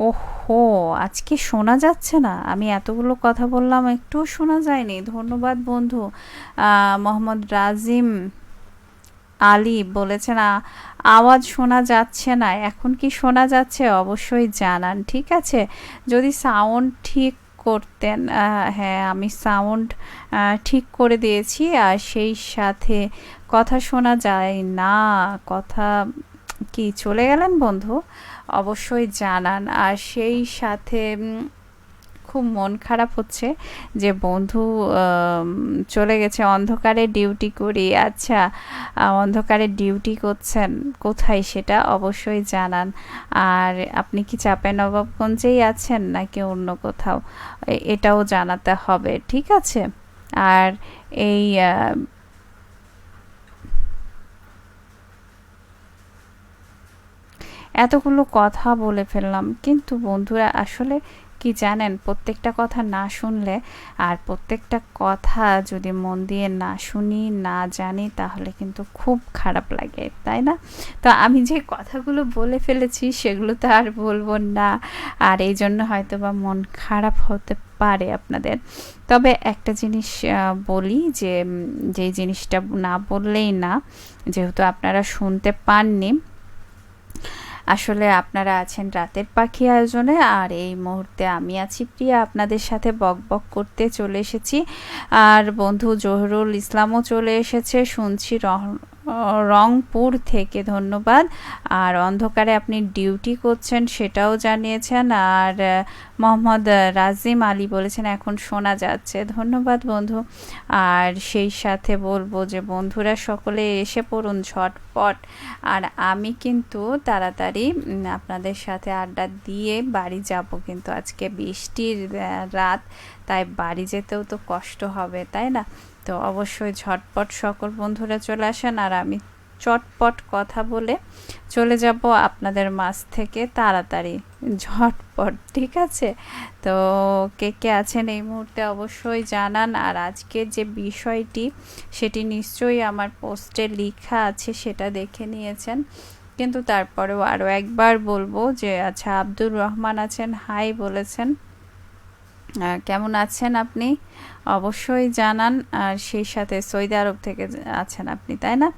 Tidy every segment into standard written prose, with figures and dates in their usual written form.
ওহো! আজকে শোনা যাচ্ছে না? আমি এতগুলো কথা বললাম একটুও শোনা যায়নি। ধন্যবাদ বন্ধু। মোহাম্মদ রাজিম আলী বলেছেন, আওয়াজ শোনা যাচ্ছে না। এখন কি শোনা যাচ্ছে? অবশ্যই জানান। ঠিক আছে? যদি সাউন্ড ঠিক করতেন। হ্যাঁ, আমি সাউন্ড ঠিক করে দিয়েছি। আর সেই সাথে কথা শোনা যায় না। কথা কি চলে গেলেন বন্ধু? অবশ্যই জানান। আর সেই সাথে খুব মন খারাপ হচ্ছে যে বন্ধু চলে গেছে। অন্ধকারে ডিউটি করি। আচ্ছা, অন্ধকারে ডিউটি করছেন কোথায় সেটা অবশ্যই জানান। আর আপনি কি চাঁপাইনবাবগঞ্জেই আছেন নাকি অন্য কোথাও, এটাও জানাতে হবে। ঠিক আছে? আর এই এতগুলো কথা বলে ফেললাম, কিন্তু বন্ধুরা আসলে কি জানেন, প্রত্যেকটা কথা না শুনলে আর প্রত্যেকটা কথা যদি মন দিয়ে না শুনি না জানি তাহলে কিন্তু খুব খারাপ লাগে, তাই না? তো আমি যে কথাগুলো বলে ফেলেছি সেগুলো তো আর বলবো না। আর এই জন্য হয়তো বা মন খারাপ হতে পারে আপনাদের। তবে একটা জিনিস বলি যে যেই জিনিসটা না বললেই না, যেহেতু আপনারা শুনতে পাননি, আসলে আপনারা আছেন রাতের পাখি আয়োজনে, আর এই মুহূর্তে আমি আছি প্রিয়া, আপনাদের সাথে বকবক করতে চলে এসেছি। আর বন্ধু জহিরুল ইসলামও চলে এসেছে শুনছি রংপুর থেকে। ধন্যবাদ। আর অন্ধকারে আপনি ডিউটি করছেন সেটাও জানিয়েছেন। আর মোহাম্মদ রাজিম আলী বলেছেন এখন শোনা যাচ্ছে। ধন্যবাদ বন্ধু। আর সেই সাথে বলবো যে বন্ধুরা সকলে এসে পড়ুন ঝটপট। আর আমি কিন্তু তাড়াতাড়ি আপনাদের সাথে আড্ডা দিয়ে বাড়ি যাব, কিন্তু আজকে বৃষ্টির রাত, তাই বাড়ি যেতেও তো কষ্ট হবে, তাই না? তো অবশ্যই ঝটপট সকল বন্ধুরা চলে আসেন, আর আমি চটপট কথা বলে চলে যাব আপনাদের মাঝ থেকে তাড়াতাড়ি, ঝটপট। ঠিক আছে? তো কে কে আছেন এই মুহূর্তে অবশ্যই জানান। আর আজকের যে বিষয়টি সেটি নিশ্চয়ই আমার পোস্টে লেখা আছে, সেটা দেখে নিয়েছেন, কিন্তু তারপরেও আরও একবার বলবো যে আচ্ছা, আব্দুর রহমান আছেন, হাই বলেছেন। কেমন আছেন আপনি অবশ্যই জানান। আর সেই সাথে সৌদি আরব থেকে আছেন আপনি, তাই না?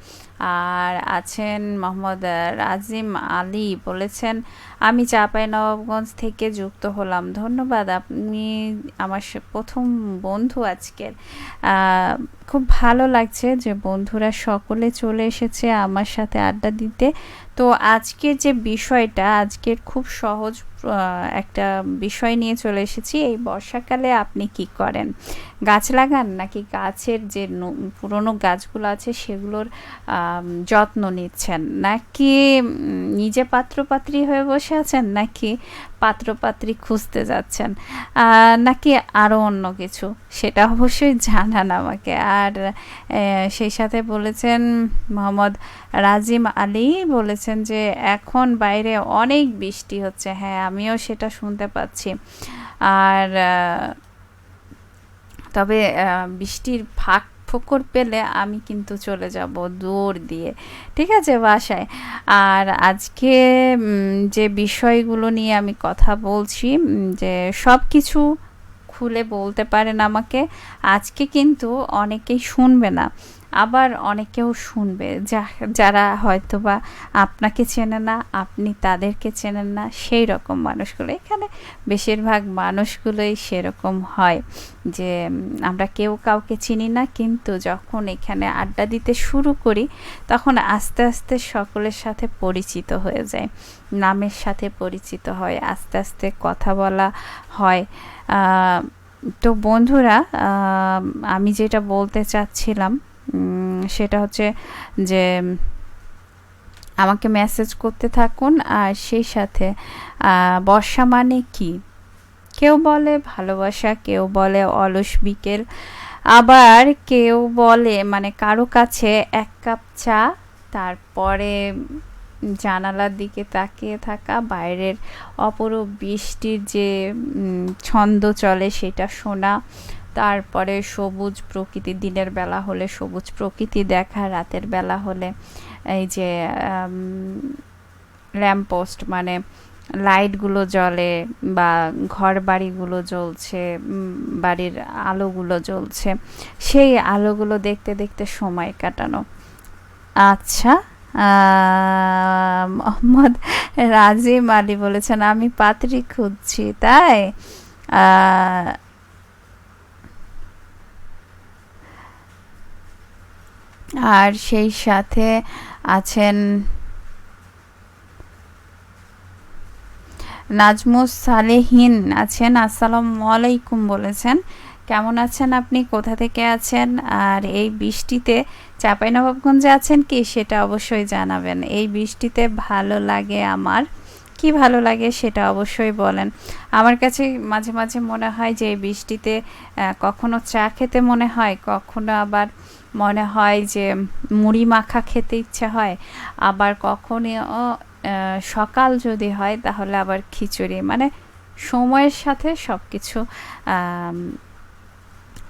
আর আছেন মোহাম্মদ রাজিম আলী বলেছেন আমি চাঁপাইনবাবগঞ্জ থেকে যুক্ত হলাম। ধন্যবাদ, আপনি আমার প্রথম বন্ধু আজকের। খুব ভালো লাগছে যে বন্ধুরা সকলে চলে এসেছে আমার সাথে আড্ডা দিতে। তো আজকের যে বিষয়টা, আজকের খুব সহজ একটা বিষয় নিয়ে চলে এসেছি। এই বর্ষাকালে আপনি কি করেন? গাছ লাগান নাকি গাছের যে পুরনো গাছগুলো আছে সেগুলোর যত্ন নিচ্ছেন, নাকি নিজে পাত্রপাত্রী হয়ে বসে আছেন, নাকি পাত্রপাত্রী খুঁজতে যাচ্ছেন, নাকি আরও অন্য কিছু, সেটা অবশ্যই জানান আমাকে। আর সেই সাথে বলেছেন মোহাম্মদ রাজিম আলী বলেছেন যে এখন বাইরে অনেক বৃষ্টি হচ্ছে। হ্যাঁ, আমিও সেটা শুনতে পাচ্ছি। আর তবে বৃষ্টির ফাঁক ফোকর পেলে আমি কিন্তু চলে যাব দৌড় দিয়ে, ঠিক আছে, বাসায়। আর আজকে যে বিষয়গুলো নিয়ে আমি কথা বলছি, যে সব কিছু খুলে বলতে পারেন আমাকে। আজকে কিন্তু অনেকেই শুনবে না, আবার অনেকেও শুনবে যারা হয়তোবা আপনাকে চেনে না, আপনি তাদেরকে চেনেন না, সেই রকম মানুষগুলো এখানে বেশিরভাগ মানুষগুলোই সেরকম হয় যে আমরা কেউ কাউকে চিনি না, কিন্তু যখন এখানে আড্ডা দিতে শুরু করি তখন আস্তে আস্তে সকলের সাথে পরিচিত হয়ে যায়, নামের সাথে পরিচিত হয়, আস্তে আস্তে কথা বলা হয়। তো বন্ধুরা, আমি যেটা বলতে চাচ্ছিলাম সেটা হচ্ছে যে আমাকে মেসেজ করতে থাকুন। আর সেই সাথে বর্ষা মানে কি, কেউ বলে ভালোবাসা, কেউ বলে অলস বিকেল, আবার কেউ বলে মানে কারো কাছে এক কাপ চা, তারপরে জানালার দিকে তাকিয়ে থাকা, বাইরের অপরূপ বৃষ্টির যে ছন্দ চলে সেটা শোনা, তারপরে সবুজ প্রকৃতি, দিনের বেলা হলে সবুজ প্রকৃতি দেখা, রাতের বেলা হলে এই যে ল্যাম্পপোস্ট মানে লাইটগুলো জ্বলে বা ঘর বাড়িগুলো জ্বলছে, বাড়ির আলোগুলো জ্বলছে, সেই আলোগুলো দেখতে দেখতে সময় কাটানো। আচ্ছা, মোহাম্মদ রাজিম আলী বলেছেন আমি পাত্রী খুঁজছি, তাই? আহ, আর সেই সাথে আছেন নাজমুস সালেহীন আছেন, আসসালামু আলাইকুম বলেছেন। কেমন আছেন আপনি, কোথা থেকে আছেন? আর এই বৃষ্টিতে চাঁপাইনবাবগঞ্জে আছেন কি সেটা অবশ্যই জানাবেন। এই বৃষ্টিতে ভালো লাগে আমার, কি ভালো লাগে সেটা অবশ্যই বলেন। আমার কাছে মাঝে মাঝে মনে হয় যে এই বৃষ্টিতে কখনো চা খেতে মনে হয়, কখনো আবার মনে হয় যে মুড়ি মাখা খেতে ইচ্ছা হয়, আবার কখনো সকাল যদি হয় তাহলে আবার খিচুড়ি। মানে সময়ের সাথে সব কিছু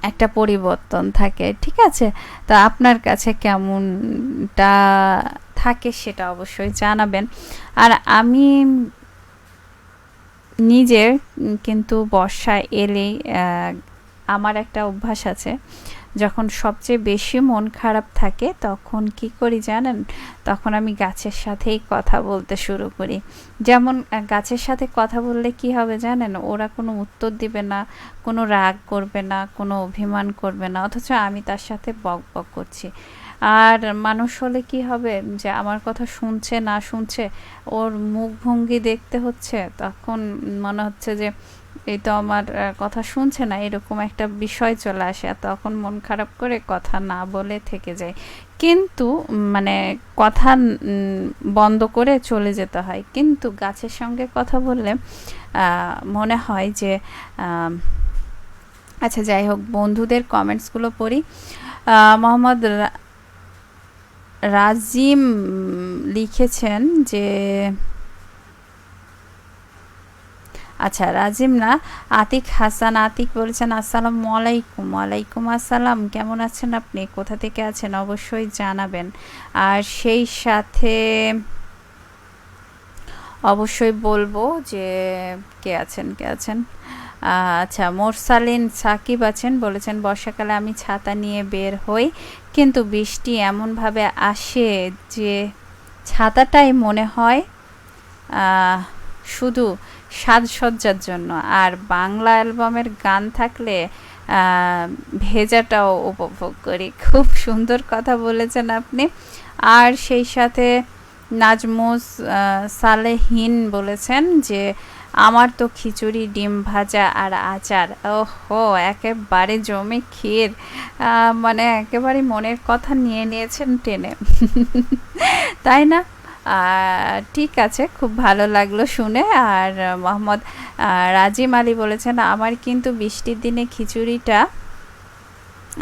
একটা পরিবর্তন থাকে, ঠিক আছে? তো আপনার কাছে কেমনটা থাকে সেটা অবশ্যই জানাবেন। আর আমি নিজে কিন্তু বর্ষা এলেই আমার একটা অভ্যাস আছে, যখন সবচেয়ে বেশি মন খারাপ থাকে তখন কি করি জানেন? তখন আমি গাছের সাথেই কথা বলতে শুরু করি। যেমন গাছের সাথে কথা বললে কি হবে জানেন? ওরা কোনো উত্তর দিবে না, কোনো রাগ করবে না, কোনো অভিমান করবে না, অথচ আমি তার সাথে বক বক করছি। আর মানুষ হলে কি হবে, যে আমার কথা শুনছে না শুনছে ওর মুখভঙ্গি দেখতে হচ্ছে, তখন মনে হচ্ছে যে এই তো আমার কথা শুনছে না, এরকম একটা বিষয় চলে আসে। আর তখন মন খারাপ করে কথা না বলে থেকে যায়। কিন্তু মানে কথা বন্ধ করে চলে যেতে হয়। কিন্তু গাছের সঙ্গে কথা বললে মনে হয় যে আচ্ছা যাই হোক, বন্ধুদের কমেন্টসগুলো পড়ি। মোহাম্মদ রাজিম লিখেছেন যে, আচ্ছা রাজিম না, আতিক হাসান আতিক বলেছেন আসসালামু আলাইকুম। ওয়ালাইকুম আসসালাম, কেমন আছেন আপনি, কোথা থেকে আছেন অবশ্যই জানাবেন। আর সেই সাথে অবশ্যই বলবো যে কে আছেন কে আছেন। আচ্ছা, মোরসালিন সাকিব আছেন, বলেছেন বর্ষাকালে আমি ছাতা নিয়ে বের হই, কিন্তু বৃষ্টি এমনভাবে আসে যে ছাতাটাই মনে হয় শুধু সাজসজ্জার জন্য। আর বাংলা অ্যালবামের গান থাকলে ভেজাটাও উপভোগ করি। খুব সুন্দর কথা বলেছেন আপনি। আর সেই সাথে নাজমুস সালেহীন বলেছেন যে আমার তো খিচুড়ি, ডিম ভাজা আর আচার। ওহো, একেবারে জমে ক্ষীর। মানে একেবারে মনের কথা নিয়ে নিয়েছেন টেনে। তাই না? ঠিক আছে, খুব ভালো লাগলো শুনে। আর মোহাম্মদ রাজিম আলী বলেছেন আমার কিন্তু বৃষ্টির দিনে খিচুড়িটা,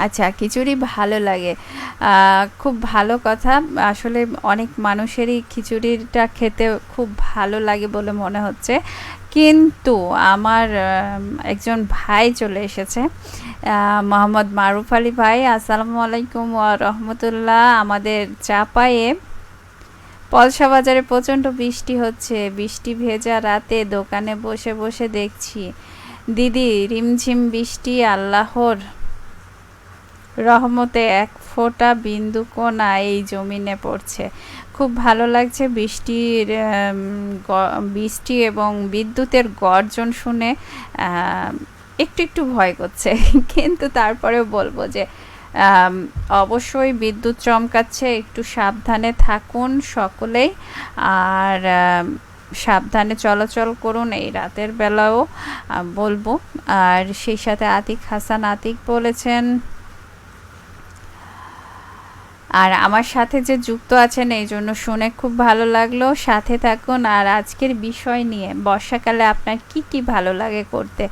আচ্ছা খিচুড়ি ভালো লাগে, খুব ভালো কথা। আসলে অনেক মানুষেরই খিচুড়িটা খেতে খুব ভালো লাগে বলে মনে হচ্ছে। কিন্তু আমার একজন ভাই চলে এসেছে, মোহাম্মদ মারুফ আলী ভাই, আসসালামু আলাইকুম ওয়া রহমতুল্লাহ। আমাদের চাপায়ে পলসা বাজারে প্রচণ্ড বৃষ্টি হচ্ছে, বৃষ্টি ভেজা রাতে দোকানে বসে বসে দেখছি দিদি রিমঝিম বৃষ্টি, আল্লাহর রহমতে এক ফোঁটা বিন্দুকণা এই জমিনে পড়ছে। খুব ভালো লাগছে বৃষ্টির বৃষ্টি এবং বিদ্যুতের গর্জন শুনে। একটু একটু ভয় করছে, কিন্তু তারপরেও বলবো যে অবশ্যই বিদ্যুৎ চমকাচ্ছে, একটু সাবধানে থাকুন সকলেই। আর সাবধানে চলাচল করুন এই রাতের বেলাও বলবো। আর সেই সাথে আতিক হাসান আতিক বলেছেন, আর আমার সাথে যে যুক্ত আছেন এই জন্য শুনে খুব ভালো লাগলো, সাথে থাকুন। আর আজকের বিষয় নিয়ে বর্ষাকালে আপনার কি কি ভালো লাগে করতে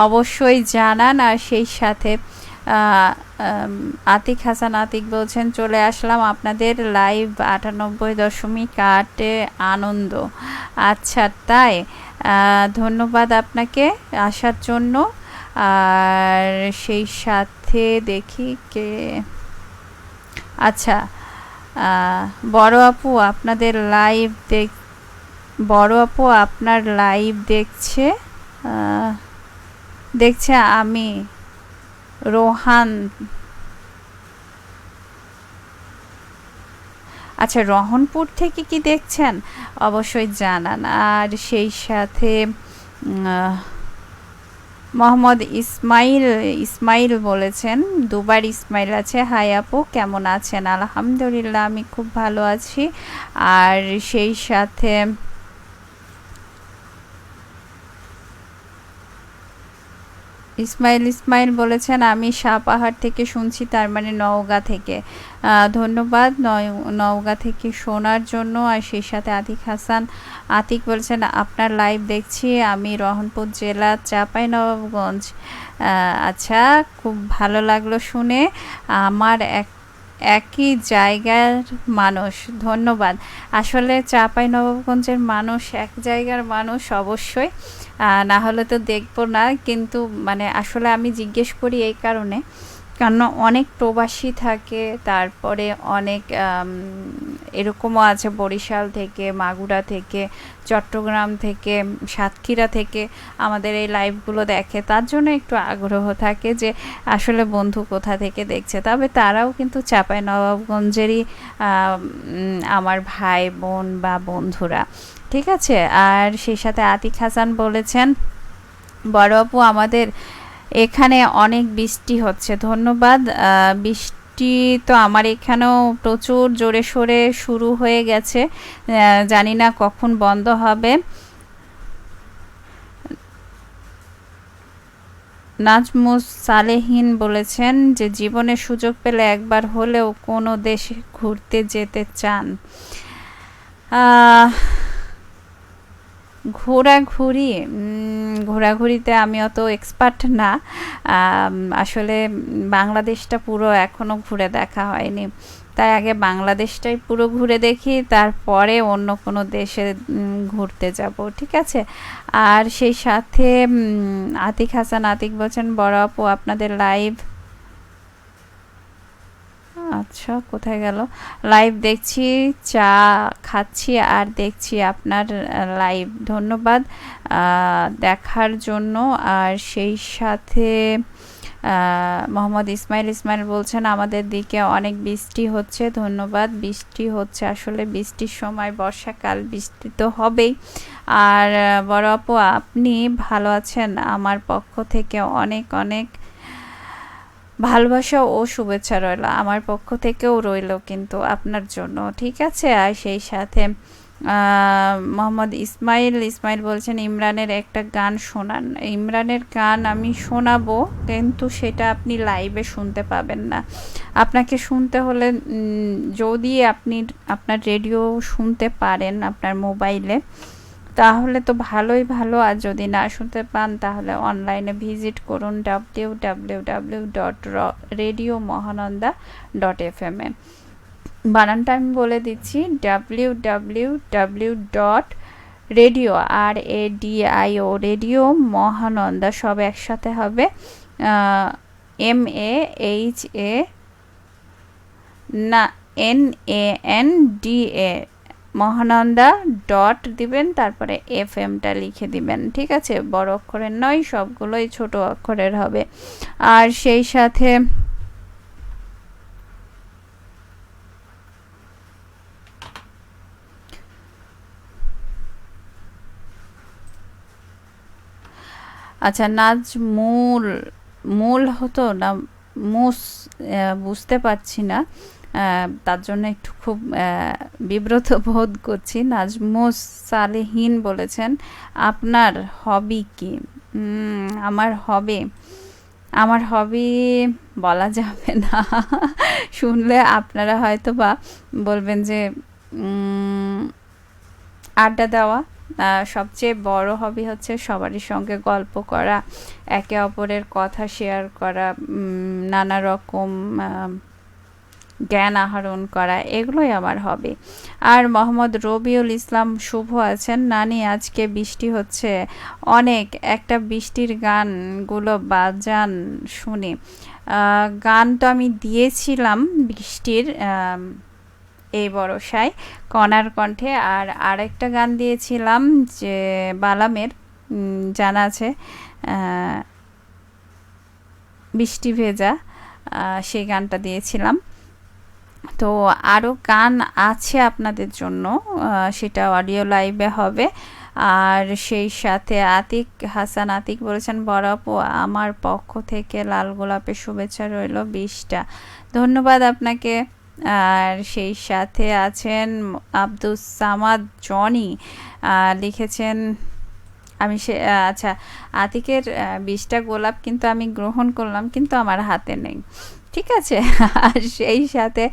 অবশ্যই জানান। আর সেই সাথে আতিক হাসান আতিক বলছেন চলে আসলাম আপনাদের লাইভ 98.8 আনন্দ। আচ্ছা তাই, ধন্যবাদ আপনাকে আসার জন্য। আর সেই সাথে দেখি কে, আচ্ছা বড় আপু আপনাদের লাইভ বড় আপু আপনার লাইভ দেখছে আমি রোহান। আচ্ছা, রহনপুর থেকে কি দেখছেন অবশ্যই জানান। আর সেই সাথে মোহাম্মদ ইসমাইল বলেছেন, দুবার ইসমাইল আছে। হাই আপু, কেমন আছেন? আলহামদুলিল্লাহ, আমি খুব ভালো আছি। আর সেই সাথে ইসমাইল বলেছেন আমি সাপাহার থেকে শুনছি, তার মানে নওগাঁ থেকে। ধন্যবাদ নওগাঁ থেকে শোনার জন্য। আর সেই সাথে আতিক বলছেন আপনার লাইভ দেখছি আমি রহনপুর জেলা চাঁপাইনবাবগঞ্জ। আচ্ছা, খুব ভালো লাগলো শুনে। আমার একই জায়গার মানুষ। ধন্যবাদ। আসলে চাঁপাইনবাবগঞ্জের মানুষ এক জায়গার মানুষ অবশ্যই, না হলে তো দেখবো না। কিন্তু মানে আসলে আমি জিজ্ঞেস করি এই কারণে, কারণ অনেক প্রবাসী থাকে, তারপরে অনেক এরকমও আছে বরিশাল থেকে, মাগুরা থেকে, চট্টগ্রাম থেকে, সাতক্ষীরা থেকে আমাদের এই লাইভগুলো দেখে। তার জন্য একটু আগ্রহ থাকে যে আসলে বন্ধু কোথা থেকে দেখছে। তবে তারাও কিন্তু চাঁপাইনবাবগঞ্জেরই আমার ভাই বোন বা বন্ধুরা। ঠিক আছে। আর সেই সাথে আতিক হাসান বলেছেন বড় আপু আমাদের এখানে অনেক বৃষ্টি হচ্ছে। ধন্যবাদ। বৃষ্টি তো আমার এখানেও প্রচুর জোরে সোরে শুরু হয়ে গেছে, জানি না কখন বন্ধ হবে। নাজমুস সালেহীন বলেছেন যে জীবনে সুযোগ পেলে একবার হলেও কোনো দেশে ঘুরতে যেতে চান। ঘোরাঘুরিতে আমি অত এক্সপার্ট না। আসলে বাংলাদেশটা পুরো এখনও ঘুরে দেখা হয়নি, তাই আগে বাংলাদেশটাই পুরো ঘুরে দেখি, তারপরে অন্য কোনো দেশে ঘুরতে যাব। ঠিক আছে। আর সেই সাথে আতিক বলছেন বড় আপু আপনাদের লাইভ, আচ্ছা কোথায় গেল, লাইভ দেখছি, চা খাচ্ছি আর দেখছি আপনার লাইভ। ধন্যবাদ দেখার জন্য। আর সেই সাথে মোহাম্মদ ইসমাইল বলছেন আমাদের দিকে অনেক বৃষ্টি হচ্ছে। ধন্যবাদ। বৃষ্টি হচ্ছে, আসলে বৃষ্টির সময় বর্ষাকাল, বৃষ্টি তো হবেই। আর বড় আপু আপনি ভালো আছেন? আমার পক্ষ থেকে অনেক অনেক ভালোবাসা ও শুভেচ্ছা রইল, আমার পক্ষ থেকেও রইল কিন্তু আপনার জন্য। ঠিক আছে। আর সেই সাথে মোহাম্মদ ইসমাইল বলছেন ইমরানের একটা গান শোনান। ইমরানের গান আমি শোনাবো, কিন্তু সেটা আপনি লাইভে শুনতে পাবেন না। আপনাকে শুনতে হলে যদি আপনি আপনার রেডিও শুনতে পারেন আপনার মোবাইলে, তাহলে তো ভালোই ভালো। আর যদি না শুনতে পান তাহলে অনলাইনে ভিজিট করুন www.radiomohananda.fm এ। বানানটা আমি বলে দিচ্ছি www.radio রেডিও মহানন্দা, সব একসাথে হবে, MAHA না NANDA মহানন্দা ডট দিবেন, তারপরে FM-টা লিখে দিবেন। ঠিক আছে। বড় অক্ষরের নয়, সবগুলোই ছোট অক্ষরের হবে। আর সেই সাথে আচ্ছা, মূল হতো না মুস, বুঝতে পারছি না, তার জন্য একটু খুব বিব্রত বোধ করছি। নাজমুস সালেহীন বলেছেন আপনার হবি কি? আমার হবি বলা যাবে না। শুনলে আপনারা হয়তো বা বলবেন যে আড্ডা দেওয়া। সবচেয়ে বড় হবি হচ্ছে সবারই সঙ্গে গল্প করা, একে অপরের কথা শেয়ার করা, নানা রকম জ্ঞান আহরণ করা, এগুলোই আমার হবি। আর মোহাম্মদ রবিউল ইসলাম শুভ আছেন, নানি আজকে বৃষ্টি হচ্ছে অনেক, একটা বৃষ্টির গানগুলো বাজান শুনি। গান তো আমি দিয়েছিলাম বৃষ্টির, এই ভরসায় কণার কণ্ঠে। আর আরেকটা গান দিয়েছিলাম যে বালামের, জানা আছে, বৃষ্টি ভেজা, সেই গানটা দিয়েছিলাম। তো আরও গান আছে আপনাদের জন্য, সেটা অডিও লাইভে হবে। আর সেই সাথে আতিক হাসান আতিক বলেছেন, বড় আপু আমার পক্ষ থেকে লাল গোলাপের শুভেচ্ছা রইল 20টা। ধন্যবাদ আপনাকে। আর সেই সাথে আছেন আব্দুস সামাদ জনি, লিখেছেন আমি সে আচ্ছা, আতিকের 20টা গোলাপ কিন্তু আমি গ্রহণ করলাম, কিন্তু আমার হাতে নেই, ঠিক আছে। আর সেই সাথে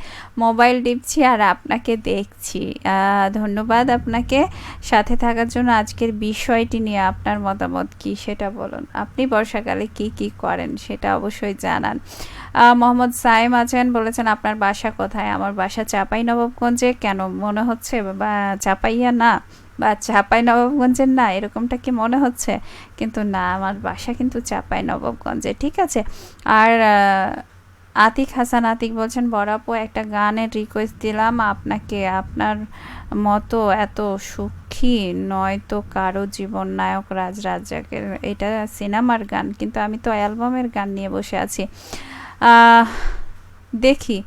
মোবাইল টিপছি আর আপনাকে দেখছি। ধন্যবাদ আপনাকে সাথে থাকার জন্য। আজকের বিষয়টি নিয়ে আপনার মতামত কি সেটা বলুন। আপনি বর্ষাকালে কি কি করেন সেটা অবশ্যই জানান। মোহাম্মদ সাইম আছেন, বলেছেন আপনার বাসা কোথায়? আমার বাসা চাঁপাইনবাবগঞ্জে। কেন মনে হচ্ছে বা চাপাইয়া না বা চাঁপাইনবাবগঞ্জের না, এরকমটা কি মনে হচ্ছে? কিন্তু না, আমার বাসা কিন্তু চাঁপাইনবাবগঞ্জে, ঠিক আছে। আর আতিক হাসান আতিক বলছেন, বড় আপু একটা গানের রিকোয়েস্ট দিলাম আপনাকে, আপনার মতো এত সুখী নয় তো কারো জীবন, নায়ক রাজ রাজ্জাকের। এটা সিনেমার গান, কিন্তু আমি তো অ্যালবামের গান নিয়ে বসে আছি। দেখি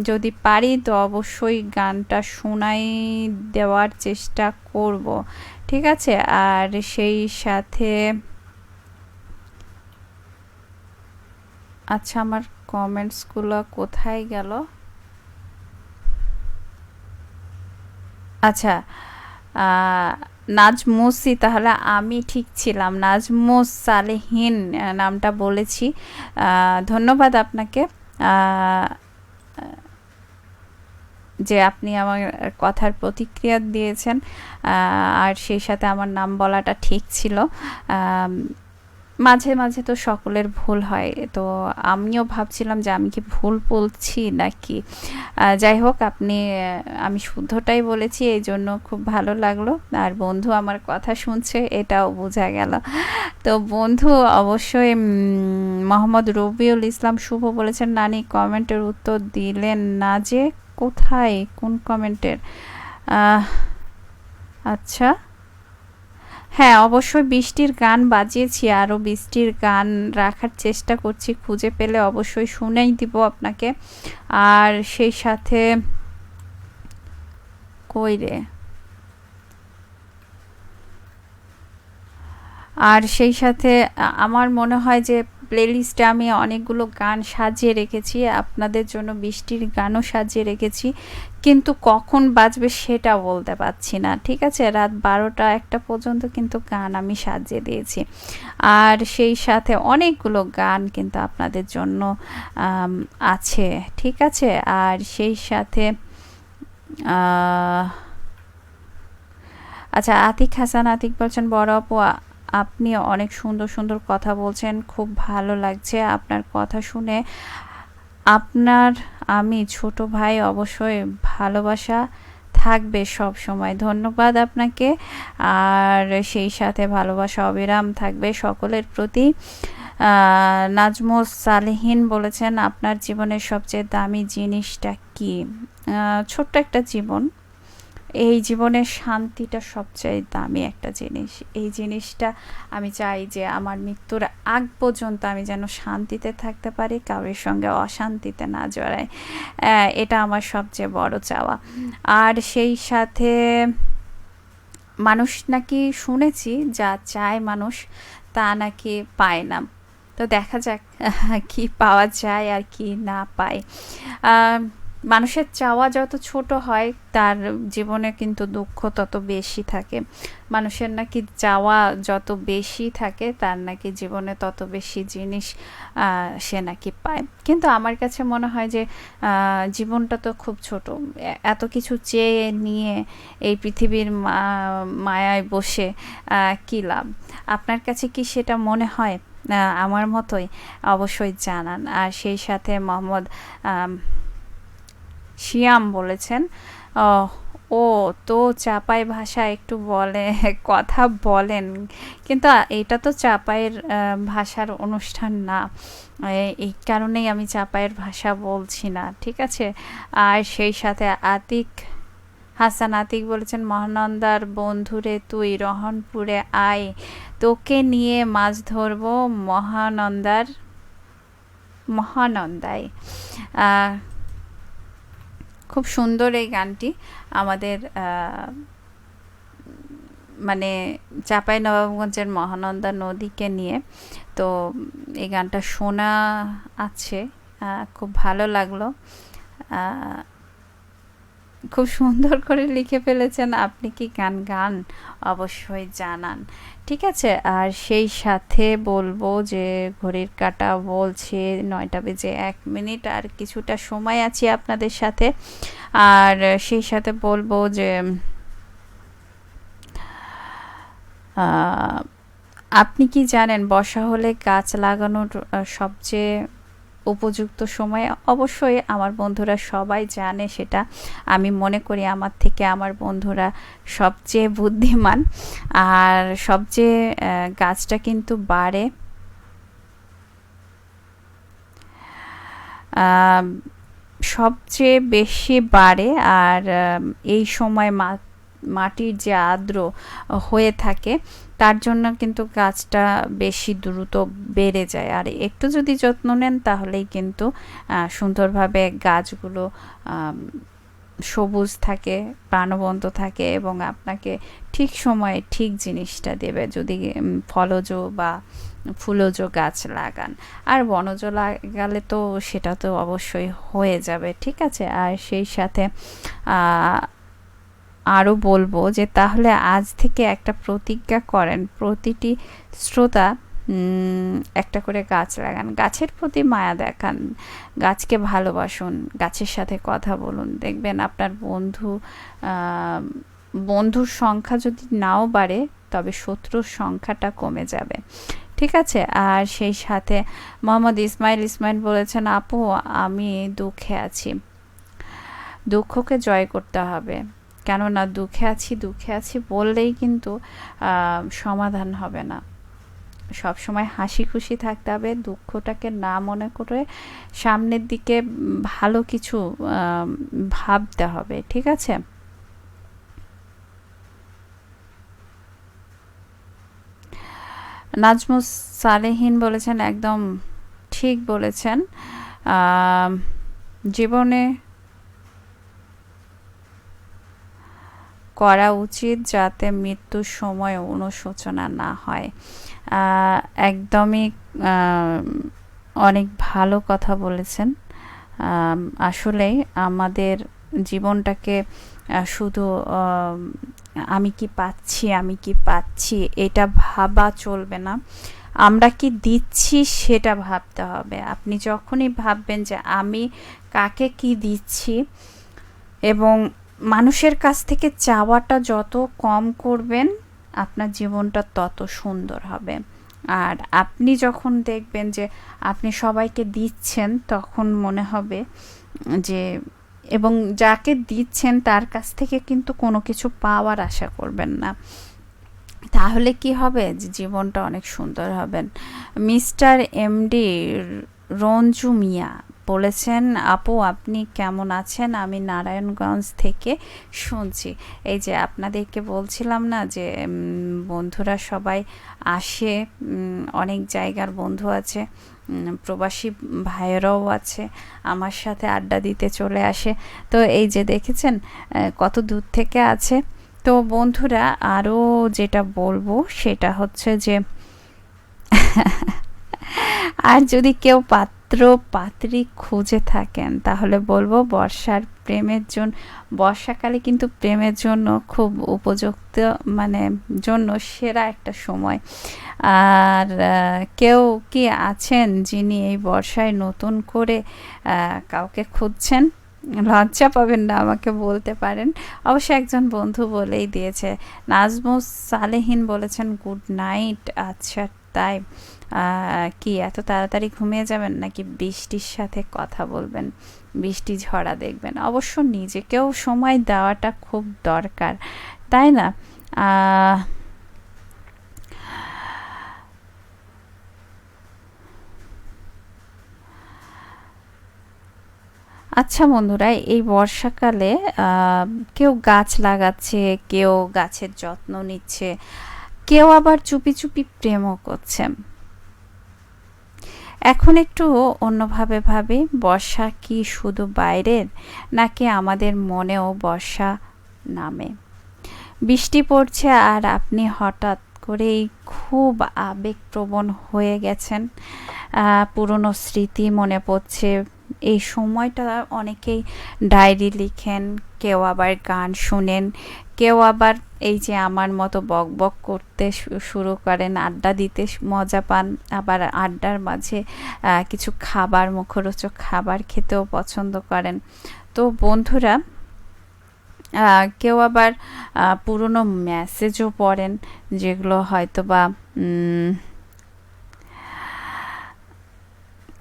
যদি পারি তো অবশ্যই গানটা শোনাই দেওয়ার চেষ্টা করব, ঠিক আছে। আর সেই সাথে আচ্ছা, আমার কমেন্টসগুলো কোথায় গেল? আচ্ছা, নাজমুসি, তাহলে আমি ঠিক ছিলাম, নাজমুস সালেহীন নামটা বলেছি। ধন্যবাদ আপনাকে যে আপনি আমার কথার প্রতিক্রিয়া দিয়েছেন, আর সেই সাথে আমার নাম বলাটা ঠিক ছিল। মাঝে মাঝে তো সকলের ভুল হয়, তো আমিও ভাবছিলাম যে আমি কি ভুল বলছি নাকি। যাই হোক, আমি শুদ্ধটাই বলেছি, এই জন্য খুব ভালো লাগলো। আর বন্ধু আমার কথা শুনছে, এটাও বোঝা গেল। তো বন্ধু অবশ্যই মোহাম্মদ রবিউল ইসলাম শুভ বলেছেন, নানি কমেন্টের উত্তর দিলেন না যে, কোথায় কোন কমেন্টের? আচ্ছা, হ্যাঁ অবশ্যই বৃষ্টির গান বাজিয়েছি, আরও বৃষ্টির গান রাখার চেষ্টা করছি, খুঁজে পেলে অবশ্যই শুনেই দিব আপনাকে। আর সেই সাথে কই রে, আর সেই সাথে আমার মনে হয় যে প্লেলিস্টে আমি অনেকগুলো গান সাজিয়ে রেখেছি আপনাদের জন্য, বৃষ্টির গানও সাজিয়ে রেখেছি, কিন্তু কখন বাজবে সেটা বলতে পারছি না, ঠিক আছে। রাত 12টা 1টা পর্যন্ত কিন্তু গান আমি সাজিয়ে দিয়েছি। আর সেই সাথে অনেকগুলো গান কিন্তু আপনাদের জন্য আছে, ঠিক আছে। আর সেই সাথে আচ্ছা, আতিক হাসান আতিক বলছেন, বড় আপু আপনি অনেক সুন্দর সুন্দর কথা বলছেন, খুব ভালো লাগছে আপনার কথা শুনে। আপনার আমি ছোট ভাই, অবশ্যই ভালোবাসা থাকবে সব সময়। ধন্যবাদ আপনাকে। আর সেই সাথে ভালোবাসা অবিরাম থাকবে সকলের প্রতি। নাজমুস সালেহীন বলেছেন, আপনার জীবনের সবচেয়ে দামি জিনিসটা কি? ছোট্ট একটা জীবন, এই জীবনের শান্তিটা সবচেয়ে দামি একটা জিনিস। এই জিনিসটা আমি চাই যে আমার মৃত্যুর আগ পর্যন্ত আমি যেন শান্তিতে থাকতে পারি, কারোর সঙ্গে অশান্তিতে না জড়াই। এটা আমার সবচেয়ে বড় চাওয়া। আর সেই সাথে মানুষ নাকি, শুনেছি যা চায় মানুষ তা নাকি পায় না। তো দেখা যাক কি পাওয়া যায় আর কি না পায়। মানুষের চাওয়া যত ছোট হয় তার জীবনে কিন্তু দুঃখ তত বেশি থাকে। মানুষের নাকি চাওয়া যত বেশি থাকে তার নাকি জীবনে তত বেশি জিনিস সে নাকি পায়। কিন্তু আমার কাছে মনে হয় যে জীবনটা তো খুব ছোট, এত কিছু চেয়ে নিয়ে এই পৃথিবীর মায়ায় বসে কী লাভ? আপনার কাছে কি সেটা মনে হয়? আমার মতোই অবশ্যই জানান। আর সেই সাথে মোহাম্মদ শিয়াম বলেছেন, ও তো চাপাই ভাষা একটু বলে কথা বলেন, কিন্তু এটা তো চাপাইয়ের ভাষার অনুষ্ঠান না। এই কারণেই আমি চাপাইয়ের ভাষা বলছি না, ঠিক আছে। আর সেই সাথে আতিক হাসান আতিক বলেছেন, মহানন্দার বন্ধুরে তুই রহনপুরে আয়, তোকে নিয়ে মাছ ধরবো মহানন্দায়। আহ, খুব সুন্দর এই গানটি, আমাদের মানে চাঁপাই নবাবগঞ্জের মহানন্দা নদীকে নিয়ে। তো এই গানটা শোনা আছে, খুব ভালো লাগলো। খুব সুন্দর করে লিখে ফেলেছেন। আপনি কি গান গান? অবশ্যই জানান, ঠিক আছে। আর সেই সাথে বলবো যে ঘড়ির কাঁটা বলছে 9:01, আর কিছুটা সময় আছি আপনাদের সাথে। আর সেই সাথে বলবো যে আপনি কি জানেন বর্ষা হলে গাছ লাগানোর সবচেয়ে উপযুক্ত সময়? অবশ্যই আমার বন্ধুরা সবাই জানে সেটা। আমি মনে করি আমার থেকে আমার বন্ধুরা সবচেয়ে বুদ্ধিমান, আর সবচেয়ে গাছটা কিন্তু বাড়ে সবচেয়ে বেশি বাড়ে। আর এই সময় মাটির যে আর্দ্র হয়ে থাকে তার জন্য কিন্তু গাছটা বেশি দ্রুত বেড়ে যায়। আর একটু যদি যত্ন নেন তাহলেই কিন্তু সুন্দরভাবে গাছগুলো সবুজ থাকে, প্রাণবন্ত থাকে, এবং আপনাকে ঠিক সময়ে ঠিক জিনিসটা দেবে যদি ফলজ বা ফুলজ গাছ লাগান। আর বনজ লাগালে তো সেটা তো অবশ্যই হয়ে যাবে, ঠিক আছে। আর সেই সাথে আরও বলবো যে তাহলে আজ থেকে একটা প্রতিজ্ঞা করেন, প্রতিটি শ্রোতা একটা করে গাছ লাগান, গাছের প্রতি মায়া দেখান, গাছকে ভালোবাসুন, গাছের সাথে কথা বলুন। দেখবেন আপনার বন্ধুর সংখ্যা যদি নাও বাড়ে তবে শত্রুর সংখ্যাটা কমে যাবে, ঠিক আছে। আর সেই সাথে মোহাম্মদ ইসমাইল বলেছেন, আপু আমি দুঃখে আছি। দুঃখকে জয় করতে হবে, কেননা দুঃখে আছি বললেই কিন্তু সমাধান হবে না। সবসময় হাসি খুশি থাকতে হবে, দুঃখটাকে না মনে করে সামনের দিকে ভালো কিছু ভাবতে হবে, ঠিক আছে। নাজমুস সালেহীন বলেছেন, একদম ঠিক বলেছেন। জীবনে করা উচিত যাতে মৃত্যুর সময় অনুশোচনা না হয়। একদমই অনেক ভালো কথা বলেছেন। আসলেই আমাদের জীবনটাকে শুধু আমি কি পাচ্ছি এটা ভাবা চলবে না, আমরা কি দিচ্ছি সেটা ভাবতে হবে। আপনি যখনই ভাববেন যে আমি কাকে কি দিচ্ছি, এবং মানুষের কাছ থেকে চাওয়াটা যত কম করবেন আপনার জীবনটা তত সুন্দর হবে। আর আপনি যখন দেখবেন যে আপনি সবাইকে দিচ্ছেন তখন মনে হবে যে, এবং যাকে দিচ্ছেন তার কাছ থেকে কিন্তু কোনো কিছু পাওয়ার আশা করবেন না, তাহলে কি হবে যে জীবনটা অনেক সুন্দর হবে। মিস্টার এমডি রঞ্জু মিয়া বলেছেন, আপু আপনি কেমন আছেন? আমি নারায়ণগঞ্জ থেকে শুনছি। এই যে আপনাদেরকে বলছিলাম না যে বন্ধুরা সবাই আসে, অনেক জায়গার বন্ধু আছে, প্রবাসী ভাইয়েরাও আছে, আমার সাথে আড্ডা দিতে চলে আসে। তো এই যে দেখেছেন কত দূর থেকে আছে। তো বন্ধুরা আরও যেটা বলবো সেটা হচ্ছে যে আর যদি কেউ পাত্রী খুঁজে থাকেন তাহলে বলবো বর্ষাকালে কিন্তু প্রেমের জন্য খুব উপযুক্ত, মানে জন্য সেরা একটা সময়। আর কেউ কি আছেন যিনি এই বর্ষায় নতুন করে কাউকে খুঁজছেন? লজ্জা পাবেন না, আমাকে বলতে পারেন। অবশ্য একজন বন্ধু বলেই দিয়েছে। নাজমুস সালেহীন বলেছেন, গুড নাইট। আচ্ছা তাই, কি এত তাড়াতাড়ি ঘুমিয়ে যাবেন নাকি বৃষ্টির সাথে কথা বলবেন, বৃষ্টি ঝরা দেখবেন? অবশ্য নিজেকেও সময় দেওয়াটা খুব দরকার, তাই না? আহ আচ্ছা বন্ধুরা, এই বর্ষাকালে কেউ গাছ লাগাচ্ছে, কেউ গাছের যত্ন নিচ্ছে, কেউ আবার চুপি চুপি প্রেমও করছে। এখন একটু অন্যভাবে ভাবি, বর্ষা কি শুধু বাইরের, নাকি আমাদের মনেও বর্ষা নামে? বৃষ্টি পড়ছে আর আপনি হঠাৎ করেই খুব আবেগপ্রবণ হয়ে গেছেন, পুরনো স্মৃতি মনে পড়ছে। এই সময়টা অনেকেই ডায়েরি লিখেন, কেউ আবার গান শুনেন, কেউ আবার এই যে আমার মতো বক বক করতে শুরু করেন, আড্ডা দিতে মজা পান, আবার আড্ডার মাঝে কিছু খাবার, মুখরোচক খাবার খেতেও পছন্দ করেন। তো বন্ধুরা, কেউ আবার পুরনো মেসেজও পড়েন, যেগুলো হয়তো বা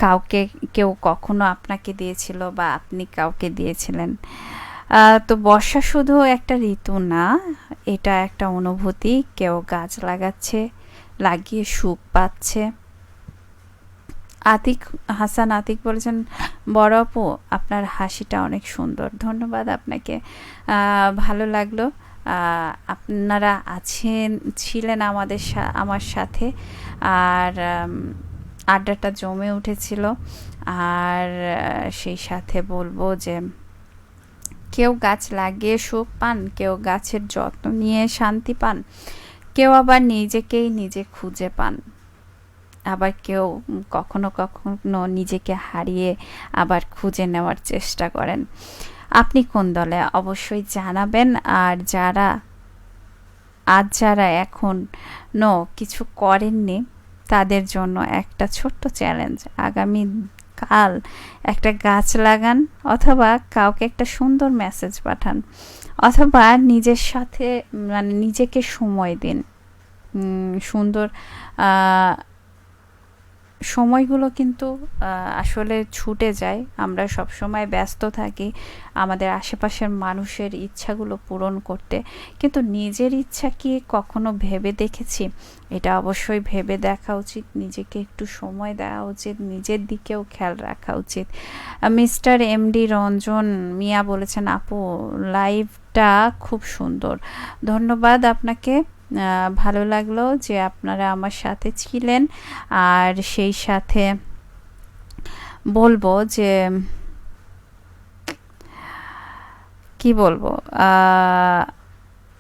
কাউকে কেউ কখনো আপনাকে দিয়েছিল বা আপনি কাউকে দিয়েছিলেন। তো বর্ষা শুধু একটা ঋতু না, এটা একটা অনুভূতি। কেউ গাছ লাগাচ্ছে, লাগিয়ে সুখ পাচ্ছে। হাসান আতিক বলেছেন, বড় আপু আপনার হাসিটা অনেক সুন্দর। ধন্যবাদ আপনাকে, ভালো লাগলো। আপনারা ছিলেন আমার সাথে, আর আড্ডাটা জমে উঠেছিল। আর সেই সাথে বলবো যে কেউ গাছ লাগিয়ে সুখ পান, কেউ গাছের যত্ন নিয়ে শান্তি পান, কেউ আবার নিজেকেই নিজে খুঁজে পান, আবার কেউ কখনো কখনো নিজেকে হারিয়ে আবার খুঁজে নেওয়ার চেষ্টা করেন। আপনি কোন দলে অবশ্যই জানাবেন। আর যারা এখনো কিছু করেননি, তাদের জন্য একটা ছোট্ট চ্যালেঞ্জ। আগামী কাল একটা গাছ লাগান, অথবা কাউকে একটা সুন্দর মেসেজ পাঠান, অথবা নিজের সাথে মানে নিজেকে সময় দিন। সুন্দর সময়গুলো কিন্তু আসলে ছুটে যায়, আমরা সব সময় ব্যস্ত থাকি আমাদের আশেপাশের মানুষের ইচ্ছাগুলো পূরণ করতে, কিন্তু নিজের ইচ্ছা কি কখনো ভেবে দেখেছি? এটা অবশ্যই ভেবে দেখা উচিত, নিজেকে একটু সময় দেওয়া উচিত, নিজের দিকেও খেয়াল রাখা উচিত। মিস্টার এমডি রঞ্জন মিয়া বলেছেন, আপু লাইভটা খুব সুন্দর। ধন্যবাদ আপনাকে, ভালো লাগলো যে আপনারা আমার সাথে ছিলেন। আর সেই সাথে বলবো যে কি বলবো,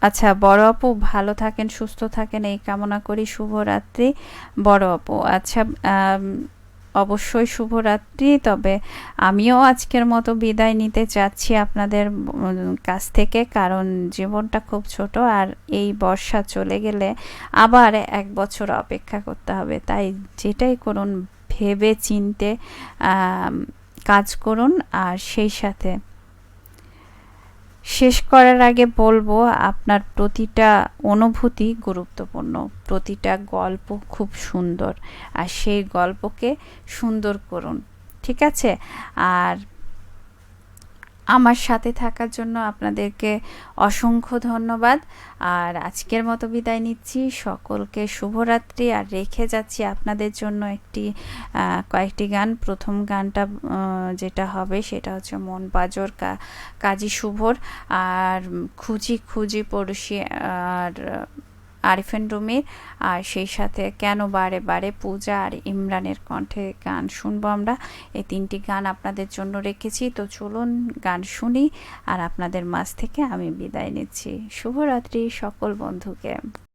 আচ্ছা বড় আপু ভালো থাকেন, সুস্থ থাকেন, এই কামনা করি। শুভরাত্রি বড় আপু। আচ্ছা, অবশ্যই শুভরাত্রি। তবে আমিও আজকের মতো বিদায় নিতে চাচ্ছি আপনাদের কাছ থেকে, কারণ জীবনটা খুব ছোট, আর এই বর্ষা চলে গেলে আবার 1 বছর অপেক্ষা করতে হবে। তাই যেটাই করুন ভেবে চিনতে কাজ করুন। আর সেই সাথে শেষ করার আগে বলবো, আপনার প্রতিটা অনুভূতি গুরুত্বপূর্ণ, প্রতিটা গল্প খুব সুন্দর, আর সেই গল্পকে সুন্দর করুন, ঠিক আছে? আর আমার সাথে থাকার জন্য আপনাদেরকে অসংখ্য ধন্যবাদ। আর আজকের মতো বিদায় নিচ্ছি, সকলকে শুভরাত্রি। আর রেখে যাচ্ছি আপনাদের জন্য কয়েকটি গান। প্রথম গানটা যেটা হবে সেটা হচ্ছে মন বাজর কাজী শুভর, আর খুঁজি খুঁজি পড়শি আর আরিফিন রুমির, আর সেই সাথে কেন বারে বারে পূজা আর ইমরানের কণ্ঠে গান শুনবো আমরা। এই 3টি গান আপনাদের জন্য রেখেছি, তো চলুন গান শুনি, আর আপনাদের মাঝ থেকে আমি বিদায় নিচ্ছি। শুভরাত্রি সকল বন্ধুকে।